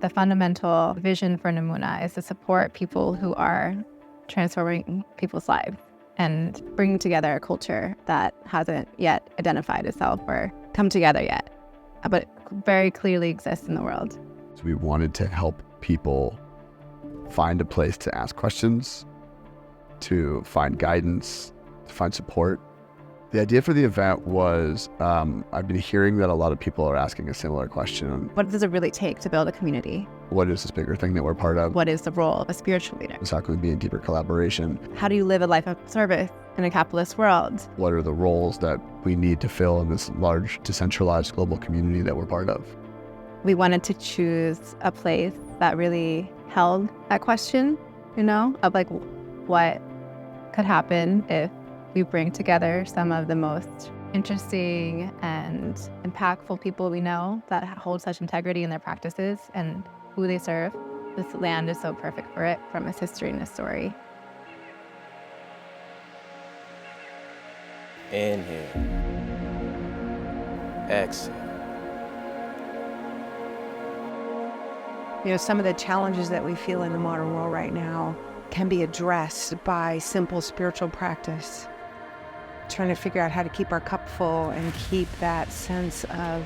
The fundamental vision for Namūna is to support people who are transforming people's lives and bring together a culture that hasn't yet identified itself or come together yet, but very clearly exists in the world. So we wanted to help people find a place to ask questions, to find guidance, to find support. The idea for the event was, I've been hearing that a lot of people are asking a similar question. What does it really take to build a community? What is this bigger thing that we're part of? What is the role of a spiritual leader? How can we be in deeper collaboration? How do you live a life of service in a capitalist world? What are the roles that we need to fill in this large, decentralized global community that we're part of? We wanted to choose a place that really held that question, of like what could happen if we bring together some of the most interesting and impactful people we know that hold such integrity in their practices and who they serve. This land is so perfect for it, from its history and its story. Inhale. Exhale. Some of the challenges that we feel in the modern world right now can be addressed by simple spiritual practice. Trying to figure out how to keep our cup full and keep that sense of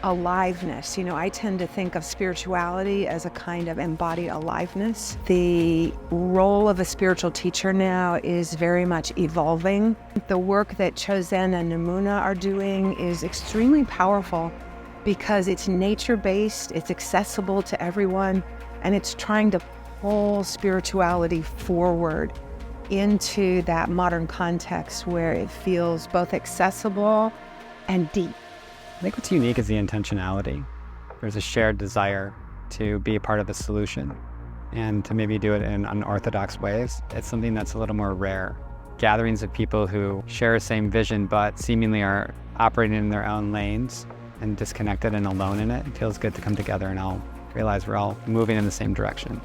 aliveness. I tend to think of spirituality as a kind of embodied aliveness. The role of a spiritual teacher now is very much evolving. The work that ChoZen and Namūna are doing is extremely powerful because it's nature-based, it's accessible to everyone, and it's trying to pull spirituality forward into that modern context where it feels both accessible and deep. I think what's unique is the intentionality. There's a shared desire to be a part of the solution and to maybe do it in unorthodox ways. It's something that's a little more rare. Gatherings of people who share the same vision but seemingly are operating in their own lanes and disconnected and alone in it. It feels good to come together and all realize we're all moving in the same direction.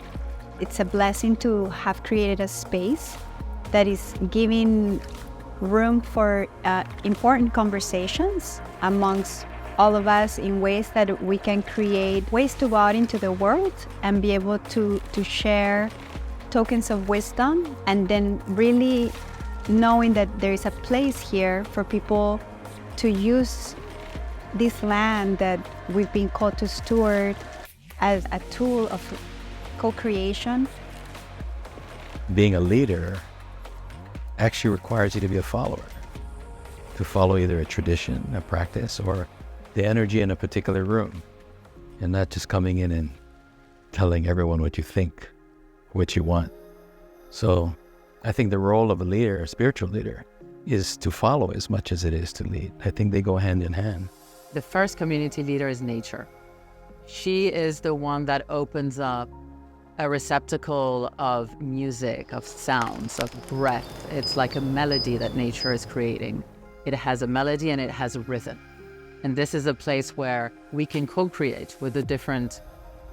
It's a blessing to have created a space that is giving room for important conversations amongst all of us in ways that we can create ways to go out into the world and be able to share tokens of wisdom, and then really knowing that there is a place here for people to use this land that we've been called to steward as a tool of co-creation. Being a leader actually requires you to be a follower, to follow either a tradition, a practice, or the energy in a particular room, and not just coming in and telling everyone what you think, what you want. So I think the role of a leader, a spiritual leader, is to follow as much as it is to lead. I think they go hand in hand. The first community leader is nature. She is the one that opens up a receptacle of music, of sounds, of breath. It's like a melody that nature is creating. It has a melody and it has a rhythm. And this is a place where we can co-create with the different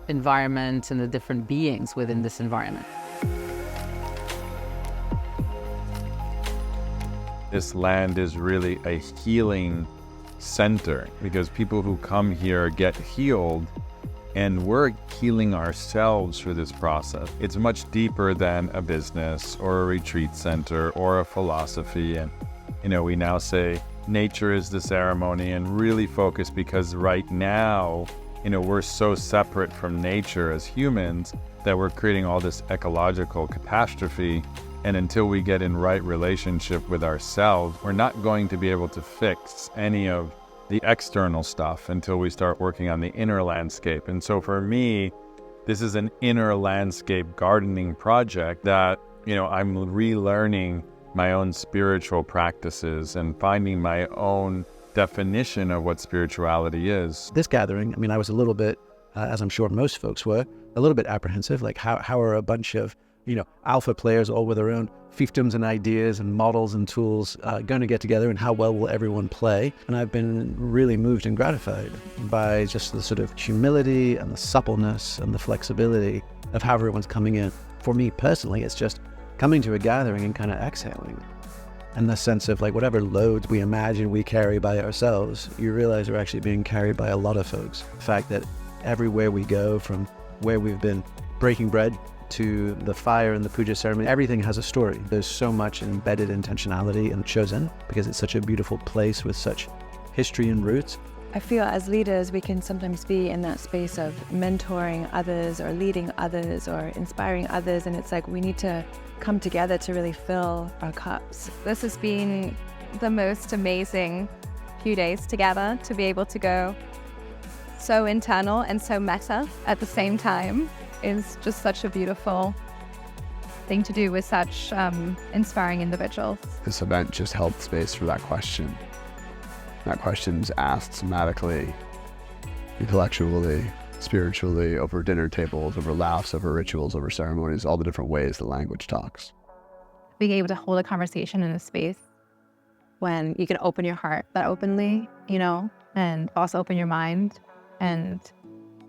environment and the different beings within this environment. This land is really a healing center because people who come here get healed, and we're healing ourselves through this process. It's much deeper than a business or a retreat center or a philosophy. And, we now say nature is the ceremony and really focus, because right now, we're so separate from nature as humans that we're creating all this ecological catastrophe. And until we get in right relationship with ourselves, we're not going to be able to fix any of the external stuff until we start working on the inner landscape. And so for me, this is an inner landscape gardening project that, I'm relearning my own spiritual practices and finding my own definition of what spirituality is. This gathering, I was a little bit, as I'm sure most folks were, a little bit apprehensive, like how are a bunch of alpha players all with their own fiefdoms and ideas and models and tools going to get together, and how well will everyone play? And I've been really moved and gratified by just the sort of humility and the suppleness and the flexibility of how everyone's coming in. For me personally, it's just coming to a gathering and kind of exhaling. And the sense of like whatever loads we imagine we carry by ourselves, you realize are actually being carried by a lot of folks. The fact that everywhere we go, from where we've been breaking bread to the fire and the puja ceremony. Everything has a story. There's so much embedded intentionality in ChoZen because it's such a beautiful place with such history and roots. I feel as leaders, we can sometimes be in that space of mentoring others or leading others or inspiring others. And it's like we need to come together to really fill our cups. This has been the most amazing few days together to be able to go so internal and so meta at the same time is just such a beautiful thing to do with such inspiring individuals. This event just held space for that question. That question's asked somatically, intellectually, spiritually, over dinner tables, over laughs, over rituals, over ceremonies, all the different ways the language talks. Being able to hold a conversation in a space when you can open your heart that openly, you know, and also open your mind and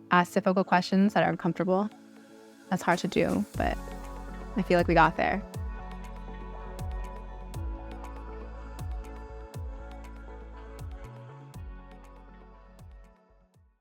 ask difficult questions that are uncomfortable. That's hard to do, but I feel like we got there.